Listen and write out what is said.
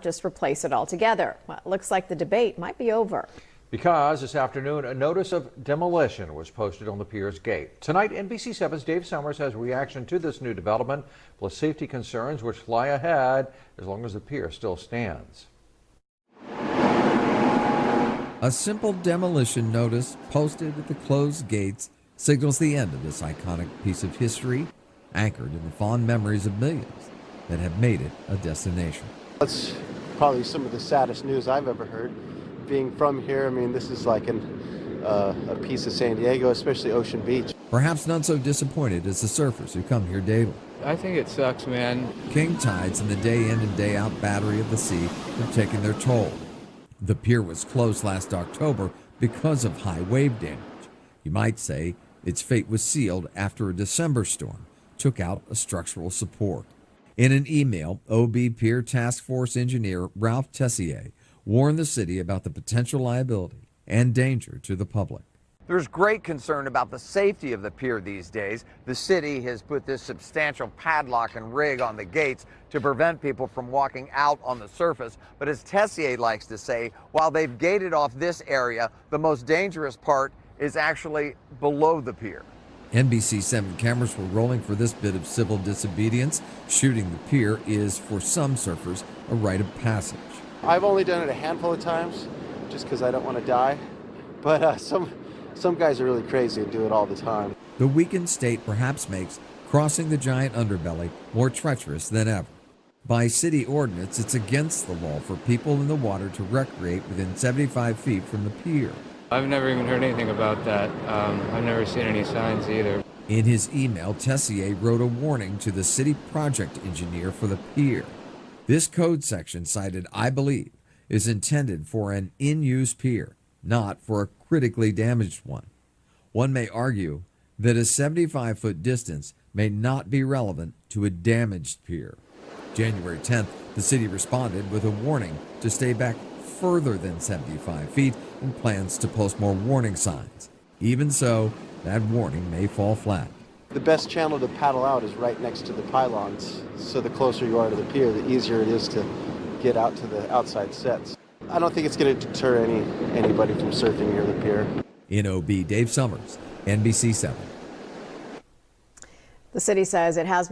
just replace it altogether. Well, it looks like the debate might be over. Because this afternoon, a notice of demolition was posted on the PIER'S gate. Tonight, NBC 7's Dave Summers has a reaction to this new development, plus safety concerns which lie ahead as long as the pier still stands. A simple demolition notice posted at the closed gates signals the end of this iconic piece of history, anchored in the fond memories of millions that have made it a destination. That's probably some of the saddest news I've ever heard. Being from here, I mean, this is like a piece of San Diego, especially Ocean Beach. Perhaps not so disappointed as the surfers who come here daily. I think it sucks, man. King tides and the day in and day out battery of the sea have taken their toll. The pier was closed last October because of high wave damage. You might say its fate was sealed after a December storm took out a structural support. In an email, OB Pier Task Force engineer Ralph Tessier warned the city about the potential liability and danger to the public. There's great concern about the safety of the pier these days. The city has put this substantial padlock and rig on the gates to prevent people from walking out on the surface. But as Tessier likes to say, while they've gated off this area, the most dangerous part is actually below the pier. NBC 7 cameras were rolling for this bit of civil disobedience. Shooting the pier is, for some surfers, a rite of passage. I've only done it a handful of times just because I don't want to die, but some guys are really crazy and do it all the time. The weakened state perhaps makes crossing the giant underbelly more treacherous than ever. By city ordinance, it's against the law for people in the water to recreate within 75 feet from the pier. I've never even heard anything about that. I've never seen any signs either. In his email, Tessier wrote a warning to the city project engineer for the pier. This code section cited, I believe, is intended for an in-use pier, not for a critically damaged one. One may argue that a 75-foot distance may not be relevant to a damaged pier. January 10th, the city responded with a warning to stay back further than 75 feet and plans to post more warning signs. Even so, that warning may fall flat. The best channel to paddle out is right next to the pylons, so the closer you are to the pier, the easier it is to get out to the outside sets. I don't think it's going to deter anybody from surfing near the pier. In OB, Dave Summers, NBC 7. The city says it has